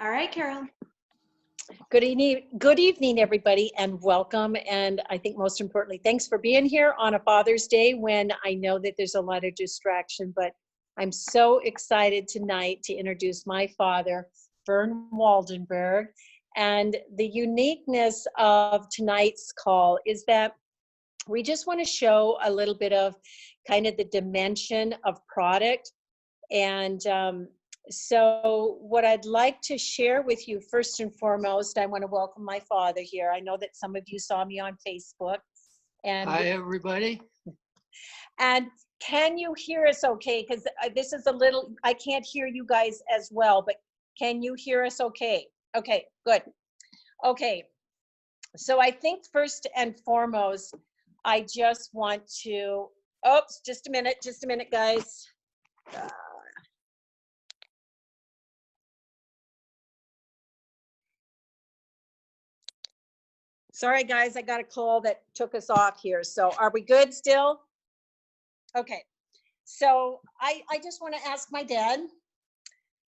All right, Carol. Good evening, everybody, and welcome. And I think most importantly, thanks for being here on a Father's Day when I know that there's a lot of distraction, but I'm so excited tonight to introduce my father, Vern Waldenberg. And the uniqueness of tonight's call is that we just want to show a little bit of kind of the dimension of product. And so what I'd like to share with you first and foremost, I want to welcome my father here. I know that some of you saw me on Facebook. And hi, everybody. And can you hear us okay? Because this is a little, I can't hear you guys as well, but can you hear us okay? Okay, good. Okay, so I think first and foremost, I just want to, oops, just a minute, guys. Sorry, guys, I got a call that took us off here. So are we good still? Okay, so I just want to ask my dad.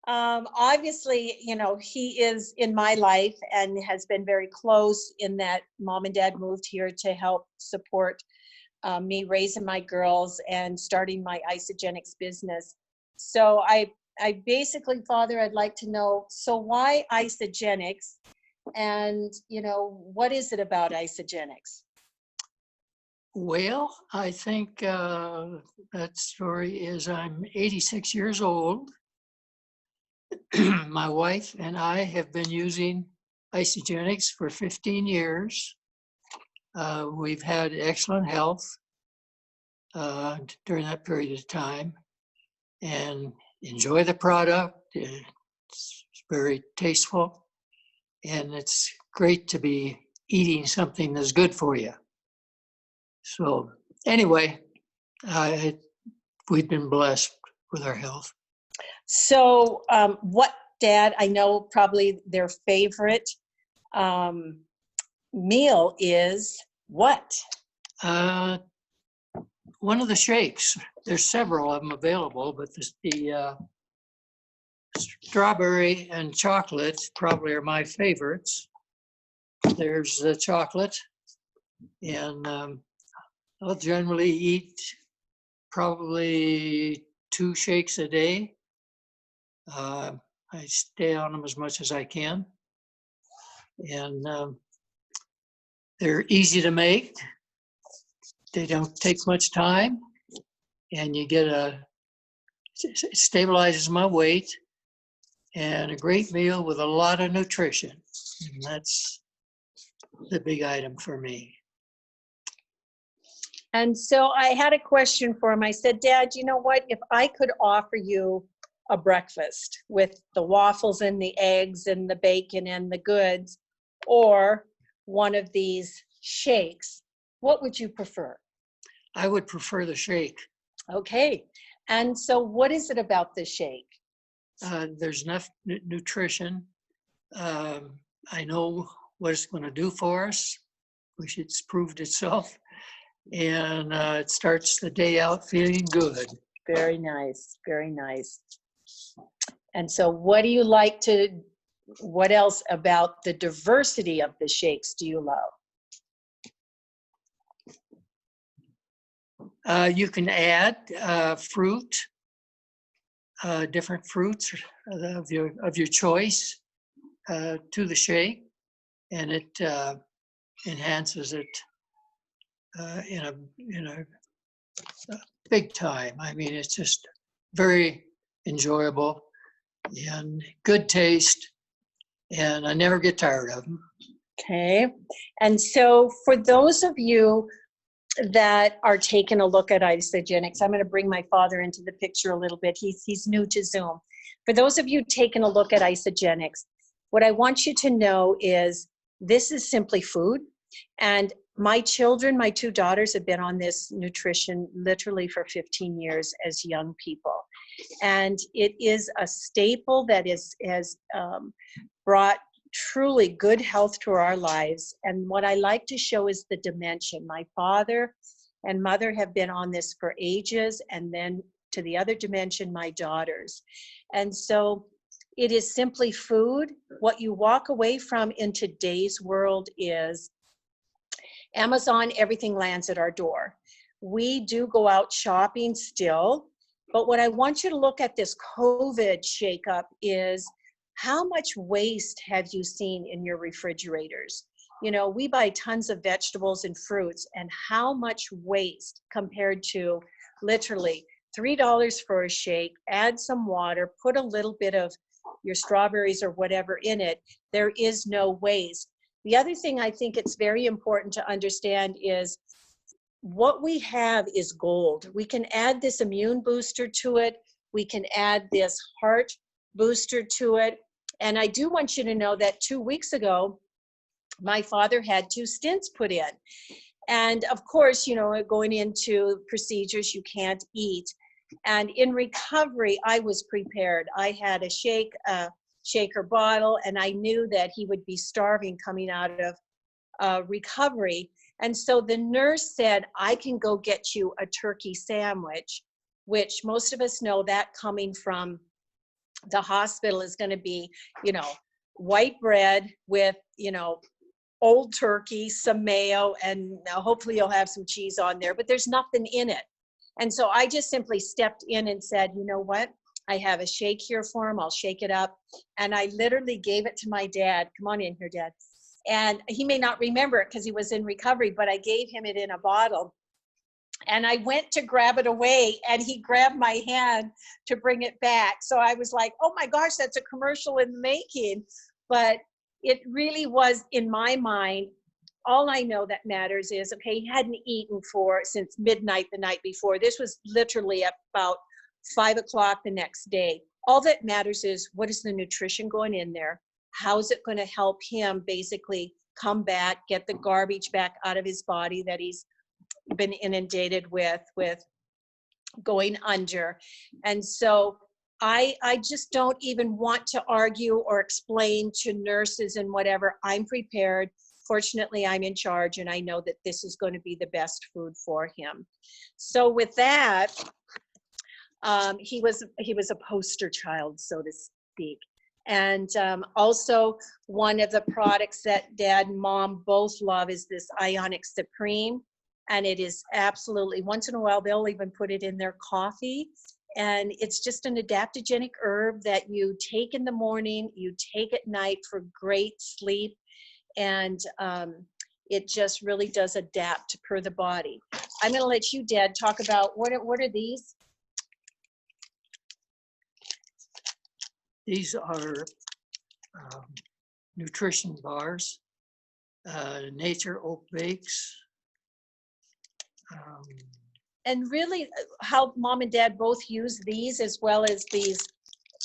Obviously, you know, he is in my life and has been very close in that mom and dad moved here to help support me raising my girls and starting my isogenics business. So I basically, Father, I'd like to know, so why isogenics? And, you know, what is it about isogenics? Well, I think that story is I'm 86 years old. My wife and I have been using isogenics for 15 years. We've had excellent health during that period of time and enjoy the product. It's very tasteful. And it's great to be eating something that's good for you. So anyway, we've been blessed with our health. So what, Dad, I know probably their favorite meal is what? One of the shakes. There's several of them available, but the strawberry and chocolate probably are my favorites. There's the chocolate, and I'll generally eat probably 2 shakes a day. I stay on them as much as I can, and they're easy to make. They don't take much time, and you get it stabilizes my weight, and a great meal with a lot of nutrition. And that's the big item for me. And so I had a question for him. I said, Dad, you know what? If I could offer you a breakfast with the waffles and the eggs and the bacon and the goods, or one of these shakes, what would you prefer? I would prefer the shake. Okay. And so what is it about the shake? There's enough nutrition. I know what it's going to do for us, which it's proved itself. And it starts the day out feeling good. Very nice, very nice. And so what do you like to, what else about the diversity of the shakes do you love? You can add fruit, different fruits of your choice to the shake, and it enhances it in a big time. I mean, it's just very enjoyable and good taste, and I never get tired of them. Okay. And so for those of you that are taking a look at isogenics, I'm going to bring my father into the picture a little bit. He's new to Zoom. For those of you taking a look at isogenics, what I want you to know is this is simply food. And my children, my 2 daughters, have been on this nutrition literally for 15 years as young people. And it is a staple that has brought truly good health to our lives. And what I like to show is the dimension. My father and mother have been on this for ages, and then to the other dimension, my daughters. And so It is simply food. What you walk away from in today's world is Amazon, everything lands at our door. We do go out shopping still, but what I want you to look at this COVID shakeup is how much waste have you seen in your refrigerators? You know, we buy tons of vegetables and fruits, and how much waste compared to literally $3 for a shake, add some water, put a little bit of your strawberries or whatever in it. There is no waste. The other thing I think it's very important to understand is what we have is gold. We can add this immune booster to it. We can add this heart booster to it. And I do want you to know that 2 weeks ago, my father had 2 stents put in. And of course, you know, going into procedures, you can't eat. And in recovery, I was prepared. I had a shaker bottle, and I knew that he would be starving coming out of recovery. And so the nurse said, I can go get you a turkey sandwich, which most of us know that coming from the hospital is going to be, you know, white bread with, you know, old turkey, some mayo, and hopefully you'll have some cheese on there, but there's nothing in it. And so I just simply stepped in and said, you know what? I have a shake here for him. I'll shake it up. And I literally gave it to my dad. Come on in here, Dad. And he may not remember it because he was in recovery, but I gave him it in a bottle. And I went to grab it away, and he grabbed my hand to bring it back. So I was like, oh my gosh, that's a commercial in the making. But it really was, in my mind, all I know that matters is, okay, he hadn't eaten since midnight the night before. This was literally about 5 o'clock the next day. All that matters is, what is the nutrition going in there? How's it going to help him basically come back, get the garbage back out of his body that he's been inundated with going under? And so I just don't even want to argue or explain to nurses and whatever. I'm prepared. Fortunately, I'm in charge, and I know that this is going to be the best food for him. So with that, he was a poster child, so to speak. And also, one of the products that Dad and Mom both love is this Ionic Supreme. And it is absolutely, once in a while, they'll even put it in their coffee. And it's just an adaptogenic herb that you take in the morning, you take at night for great sleep. And it just really does adapt per the body. I'm going to let you, Dad, talk about what are these? These are nutrition bars, Nature Oat Bakes. And really how Mom and Dad both use these as well as these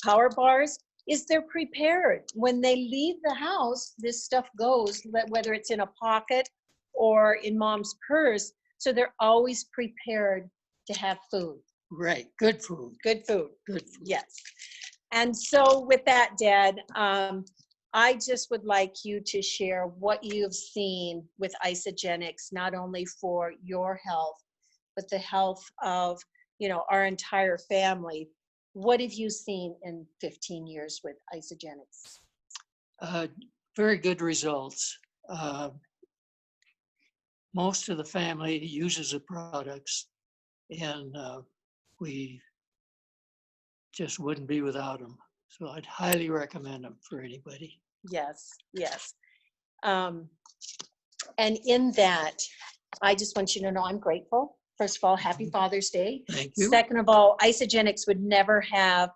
power bars is they're prepared. When they leave the house, this stuff goes, whether it's in a pocket or in Mom's purse. So they're always prepared to have food. Right, good food. Good food. Good food. Yes. And so with that, Dad, I just would like you to share what you've seen with Isagenix, not only for your health, but the health of, you know, our entire family. What have you seen in 15 years with Isagenix? Very good results. Most of the family uses the products, and we just wouldn't be without them. So I'd highly recommend them for anybody. Yes, yes. And in that, I just want you to know I'm grateful. First of all, happy Father's Day. Thank you. Second of all, Isagenix would never have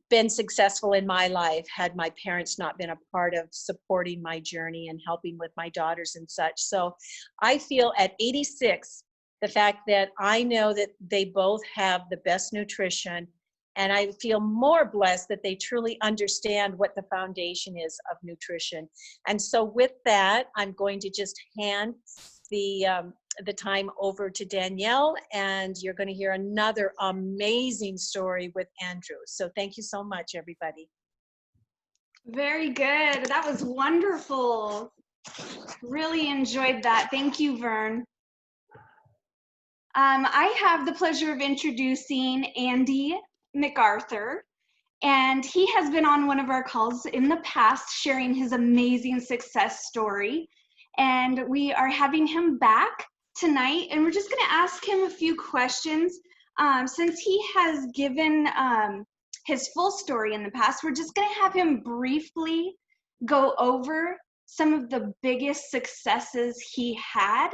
been successful in my life had my parents not been a part of supporting my journey and helping with my daughters and such. So I feel at 86, the fact that I know that they both have the best nutrition, and I feel more blessed that they truly understand what the foundation is of nutrition. And so with that, I'm going to just hand the time over to Danielle, and you're going to hear another amazing story with Andrew. So thank you so much, everybody. Very good. That was wonderful. Really enjoyed that. Thank you, Vern. I have the pleasure of introducing Andy MacArthur, And he has been on one of our calls in the past sharing his amazing success story. And we are having him back tonight, and we're just going to ask him a few questions. Since he has given his full story in the past, we're just going to have him briefly go over some of the biggest successes he had.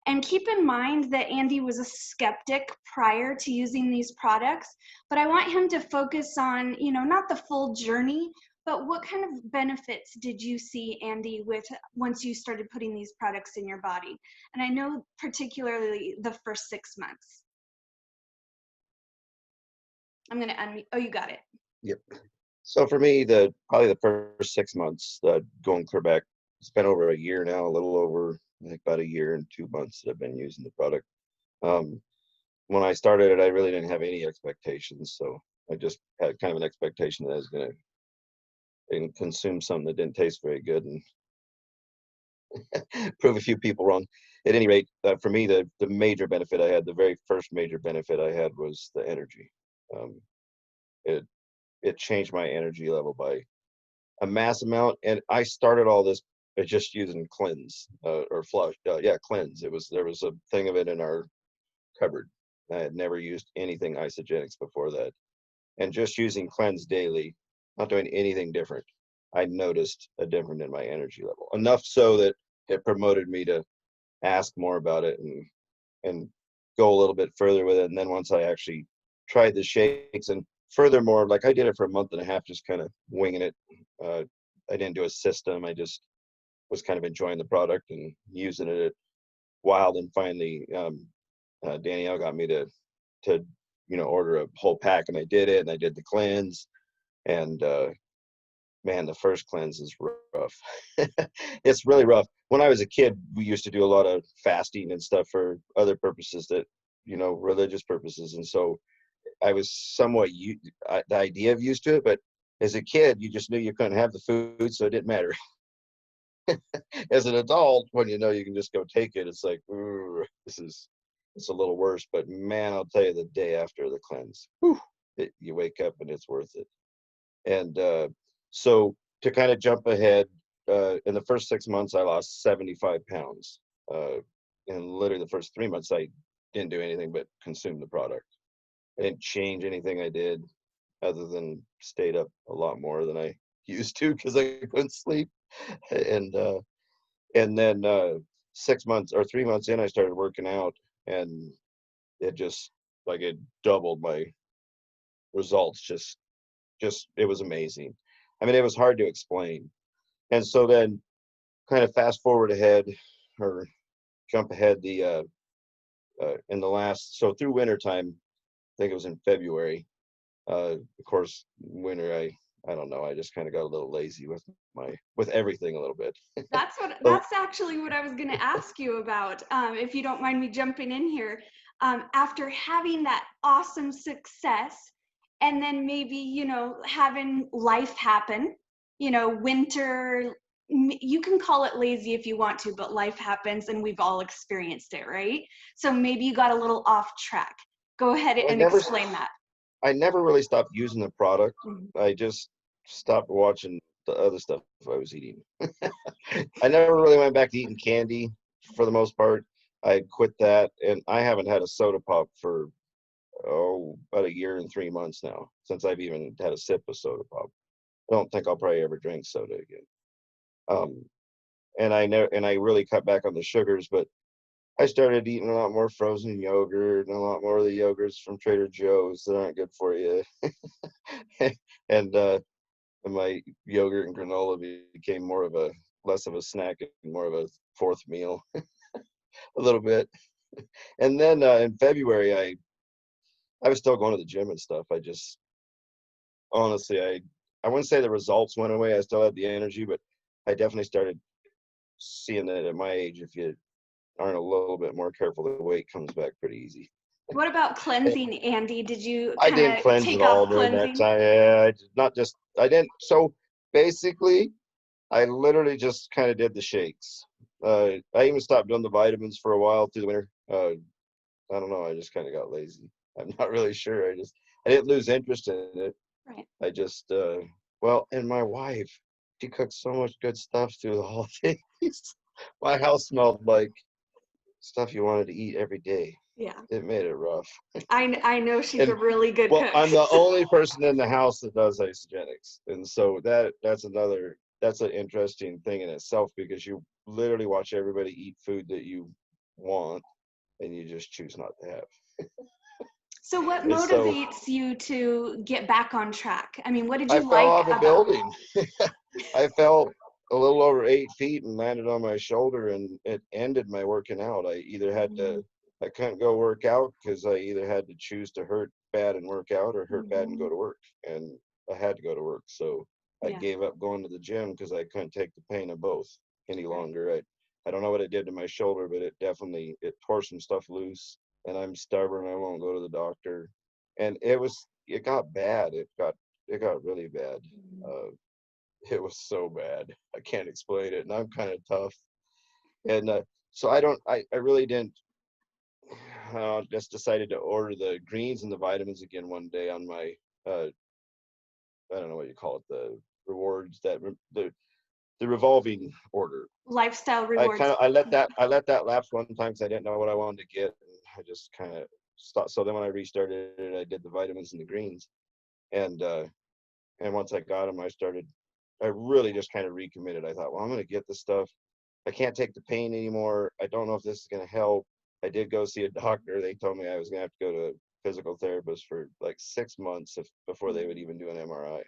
And keep in mind that Andy was a skeptic prior to using these products, but I want him to focus on, not the full journey, but what kind of benefits did you see, Andy, with once you started putting these products in your body? And I know particularly the first 6 months. I'm going to unmute. Oh, you got it. Yep. So for me, probably the first 6 months, going clear back, it's been over a year now, a little over, I think about a year and 2 months that I've been using the product. When I started it, I really didn't have any expectations. So I just had kind of an expectation that I was going to consume something that didn't taste very good and prove a few people wrong. At any rate, for me, the major benefit I had, the very first major benefit I had was the energy. It changed my energy level by a mass amount. And I started all this by just using cleanse or flush. Cleanse. There was a thing of it in our cupboard. I had never used anything isogenics before that. And just using cleanse daily, not doing anything different, I noticed a difference in my energy level. Enough so that it promoted me to ask more about it and go a little bit further with it. And then once I actually tried the shakes, and furthermore, like I did it for a month and a half, just kind of winging it. I didn't do a system. I just was kind of enjoying the product and using it wild. And finally, Danielle got me to order a whole pack, and I did it, and I did the cleanse. And man, the first cleanse is rough. It's really rough. When I was a kid, we used to do a lot of fasting and stuff for other purposes that, religious purposes. And so I was somewhat the idea of used to it, but as a kid, you just knew you couldn't have the food, so it didn't matter. As an adult, when you can just go take it, it's like, it's a little worse. But man, I'll tell you, the day after the cleanse, you wake up and it's worth it. And so to kind of jump ahead, in the first 6 months, I lost 75 pounds. And literally the first 3 months, I didn't do anything but consume the product. I didn't change anything I did other than stayed up a lot more than I used to because I couldn't sleep. And then 6 months or 3 months in, I started working out, and it just it doubled my results. Just it was amazing. I mean, it was hard to explain. And so then kind of fast forward ahead or jump ahead in the last, so through winter time, I think it was in February. Of course, winter, I don't know. I just kind of got a little lazy with everything a little bit. That's actually what I was going to ask you about. If you don't mind me jumping in here, after having that awesome success, and then maybe, having life happen, winter, you can call it lazy if you want to, but life happens and we've all experienced it, right? So maybe you got a little off track. Go ahead and explain that. I never really stopped using the product. Mm-hmm. I just stopped watching the other stuff I was eating. I never really went back to eating candy for the most part. I quit that, and I haven't had a soda pop for about a year and 3 months now, since I've even had a sip of soda pop. I don't think I'll probably ever drink soda again. And I really cut back on the sugars, but I started eating a lot more frozen yogurt and a lot more of the yogurts from Trader Joe's that aren't good for you. And my yogurt and granola became less of a snack and more of a fourth meal, a little bit. And then in February, I was still going to the gym and stuff. I just, honestly, I wouldn't say the results went away. I still had the energy, but I definitely started seeing that at my age, if you aren't a little bit more careful, the weight comes back pretty easy. What about cleansing, Andy? Did you I didn't cleanse take at all off during cleansing? that time. Yeah, I didn't. So basically, I literally just kind of did the shakes. I even stopped doing the vitamins for a while through the winter. I don't know. I just kind of got lazy. I'm not really sure. I didn't lose interest in it. Right. I just, well, and my wife, she cooks so much good stuff through the holidays. My house smelled like stuff you wanted to eat every day. Yeah. It made it rough. I know she's a And really good well, cook. I'm the only person in the house that does isogenics, and so that's an interesting thing in itself, because you literally watch everybody eat food that you want, and you just choose not to have. So what And so motivates you to get back on track? I mean, what did I you fell like off a about building. I fell a little over 8 feet and landed on my shoulder, and it ended my working out. I couldn't go work out because I either had to choose to hurt bad and work out, or hurt bad and go to work. And I had to go to work. So I Yeah. gave up going to the gym because I couldn't take the pain of both any Right. longer. I don't know what it did to my shoulder, but it tore some stuff loose, and I'm stubborn. I won't go to the doctor. And it got bad. It got really bad. Uh, it was so bad. I can't explain it, and I'm kind of tough. And so I really didn't. Just decided to order the greens and the vitamins again one day on my, uh, I don't know what you call it, the rewards the revolving order. Lifestyle rewards. I let that lapse one time because I didn't know what I wanted to get, and I just kind of stopped. So then when I restarted it, I did the vitamins and the greens, and once I got them, I really just kind of recommitted. I thought, well, I'm going to get this stuff. I can't take the pain anymore. I don't know if this is going to help. I did go see a doctor. They told me I was going to have to go to a physical therapist for like 6 months before they would even do an MRI.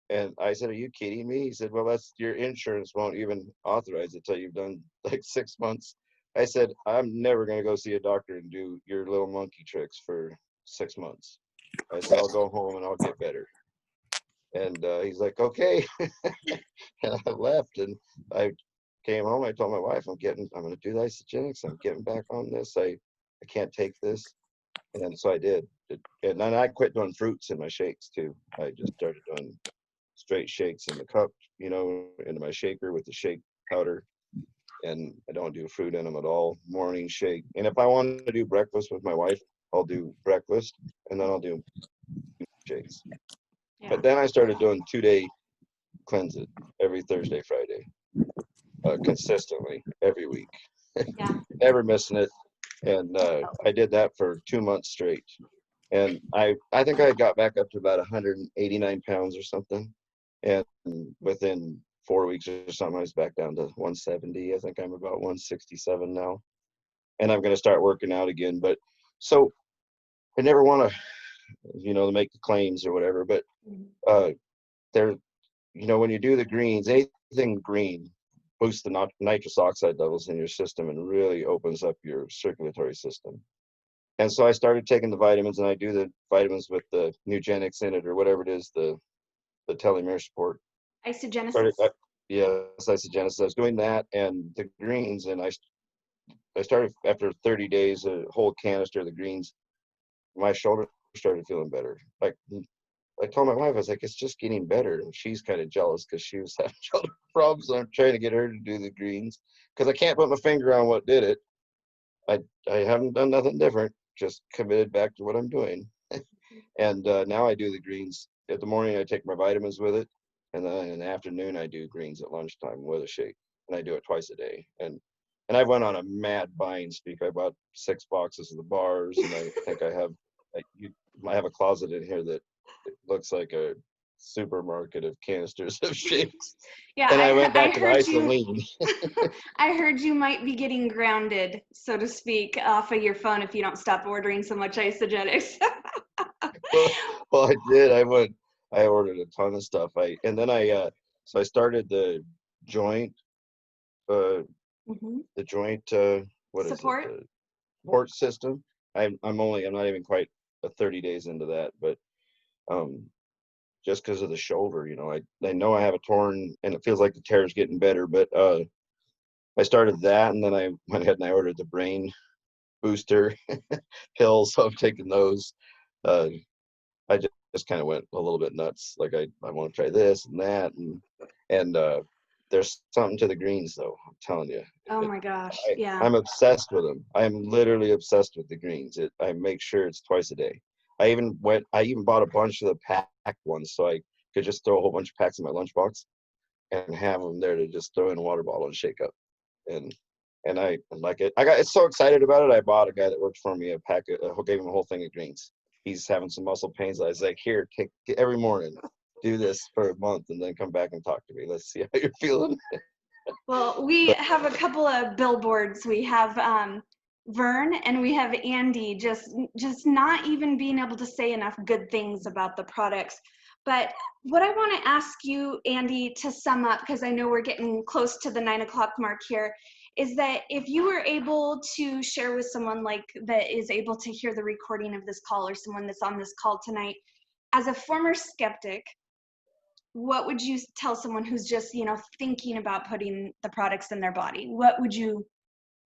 And I said, are you kidding me? He said, well, that's your insurance won't even authorize it till you've done like 6 months. I said, I'm never going to go see a doctor and do your little monkey tricks for 6 months. I said, I'll go home and I'll get better. And he's like, okay. And I left, and I came home. I told my wife, I'm going to do the isogenics. I'm getting back on this. I can't take this. And so I did. And then I quit doing fruits in my shakes too. I just started doing straight shakes in the cup, into my shaker with the shake powder. And I don't do fruit in them at all. Morning shake. And if I want to do breakfast with my wife, I'll do breakfast, and then I'll do shakes. Yeah. But then I started doing 2-day cleanses every Thursday, Friday, consistently every week, Yeah. never missing it. And I did that for 2 months straight. And I think I got back up to about 189 pounds or something. And within 4 weeks or something, I was back down to 170. I think I'm about 167 now. And I'm going to start working out again. But so I never want to make the claims or whatever, but there, when you do the greens, anything green boosts the nitrous oxide levels in your system and really opens up your circulatory system. And so I started taking the vitamins, and I do the vitamins with the Nugenics in it, or whatever it is, the telomere support. Isogenesis. Yes, isogenesis. I was doing that and the greens, and I started after 30 days, a whole canister of the greens. My shoulder started feeling better. Like, I told my wife, I was like, it's just getting better. And she's kind of jealous because she was having shoulder problems. So I'm trying to get her to do the greens because I can't put my finger on what did it. I haven't done nothing different, just committed back to what I'm doing. And now I do the greens. At the morning, I take my vitamins with it. And then in the afternoon, I do greens at lunchtime with a shake. And I do it twice a day. And I went on a mad buying streak. I bought 6 boxes of the bars, and I think I have a closet in here that it looks like a supermarket of canisters of shakes. Yeah, And I went back I to the heard isoline. I heard you might be getting grounded, so to speak, off of your phone if you don't stop ordering so much isogenics. Well, I did. I ordered a ton of stuff. So I started the joint, uh, what is it? Support. The support system. I'm not even quite 30 days into that, but just because of the shoulder, I know I have a torn, and it feels like the tear is getting better, but I started that, and then I went ahead and I ordered the brain booster pills. So I'm taking those. I just kind of went a little bit nuts. Like I want to try this and that, and there's something to the greens though. I'm telling you. Oh my gosh, yeah. I'm obsessed with them. I am literally obsessed with the greens. I make sure it's twice a day. I even bought a bunch of the packed ones, so I could just throw a whole bunch of packs in my lunchbox and have them there to just throw in a water bottle and shake up. And I like it. I got so excited about it. I bought a guy that worked for me a packet, gave him a whole thing of greens. He's having some muscle pains. I was like, here, take every morning, do this for a month, and then come back and talk to me. Let's see how you're feeling. Well, we have a couple of billboards. We have Vern and we have Andy just not even being able to say enough good things about the products. But what I want to ask you, Andy, to sum up, because I know we're getting close to the 9 o'clock mark here, is that if you were able to share with someone like that is able to hear the recording of this call, or someone that's on this call tonight, as a former skeptic, what would you tell someone who's just, thinking about putting the products in their body? What would you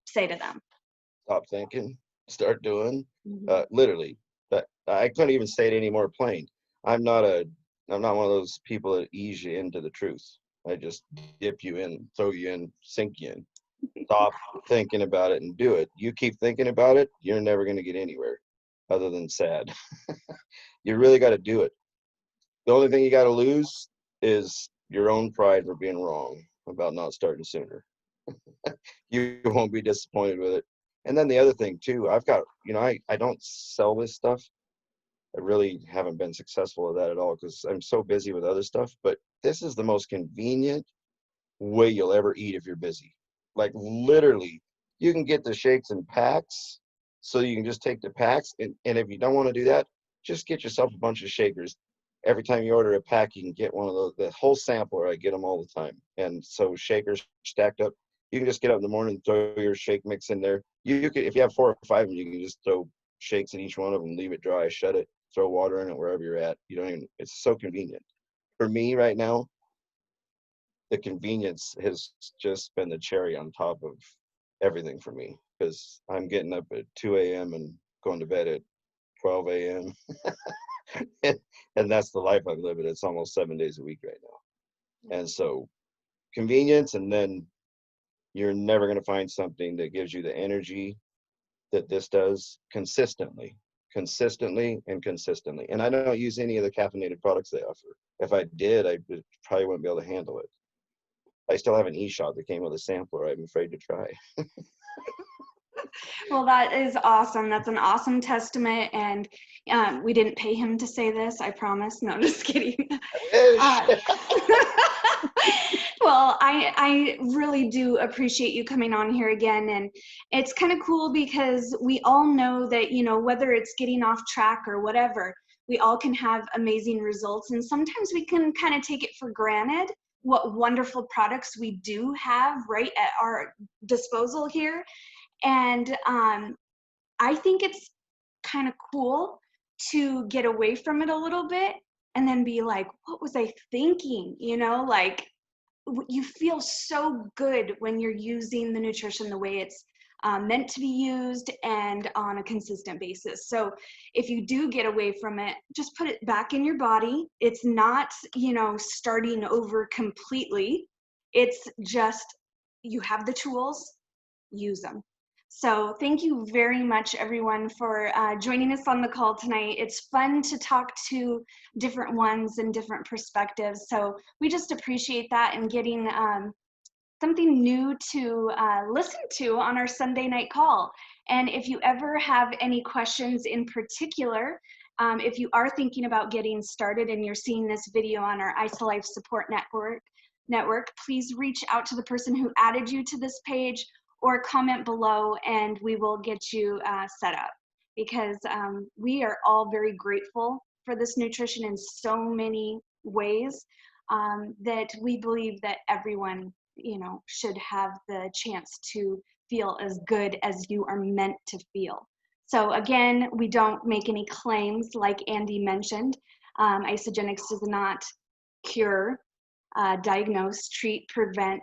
say to them? Stop thinking, start doing. Mm-hmm. Literally, that I couldn't even say it any more plain. I'm not one of those people that ease you into the truth. I just dip you in, throw you in, sink you in. Stop thinking about it and do it. You keep thinking about it, you're never going to get anywhere other than sad. You really got to do it. The only thing you got to lose is your own pride for being wrong about not starting sooner. You won't be disappointed with it. And then the other thing too, I've got, I don't sell this stuff. I really haven't been successful at that at all because I'm so busy with other stuff. But this is the most convenient way you'll ever eat if you're busy. Like literally, you can get the shakes in packs, so you can just take the packs. And if you don't want to do that, just get yourself a bunch of shakers. Every time you order a pack, you can get one of those, the whole sampler. I get them all the time. And so shakers stacked up. You can just get up in the morning, throw your shake mix in there. You could, if you have 4 or 5 of them, you can just throw shakes in each one of them, leave it dry, shut it, throw water in it wherever you're at. You don't even, it's so convenient. For me right now, the convenience has just been the cherry on top of everything for me, because I'm getting up at 2 a.m. and going to bed at 12 a.m. and that's the life I'm living. It's almost 7 days a week right now. And so convenience, and then you're never going to find something that gives you the energy that this does consistently. And I don't use any of the caffeinated products they offer. If I did, I probably wouldn't be able to handle it. I still have an e-shot that came with a sampler I'm afraid to try. Well, that is awesome. That's an awesome testament. And we didn't pay him to say this, I promise. No, just kidding. Well, I really do appreciate you coming on here again. And it's kind of cool because we all know that, whether it's getting off track or whatever, we all can have amazing results. And sometimes we can kind of take it for granted what wonderful products we do have right at our disposal here. And I think it's kind of cool to get away from it a little bit and then be like, what was I thinking? Like, you feel so good when you're using the nutrition the way it's meant to be used and on a consistent basis. So if you do get away from it, just put it back in your body. It's not, starting over completely. It's just, you have the tools, use them. So thank you very much, everyone, for joining us on the call tonight. It's fun to talk to different ones and different perspectives. So we just appreciate that and getting something new to listen to on our Sunday night call. And if you ever have any questions in particular, if you are thinking about getting started and you're seeing this video on our IsoLife Support Network, please reach out to the person who added you to this page or comment below and we will get you set up, because we are all very grateful for this nutrition in so many ways that we believe that everyone should have the chance to feel as good as you are meant to feel. So again, we don't make any claims like Andy mentioned. Isogenics does not cure, diagnose, treat, prevent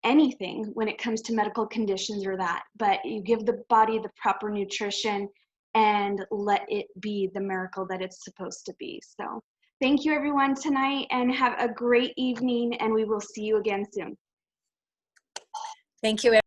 anything when it comes to medical conditions or that, but you give the body the proper nutrition and let it be the miracle that it's supposed to be. So thank you everyone tonight and have a great evening, and we will see you again soon. Thank you.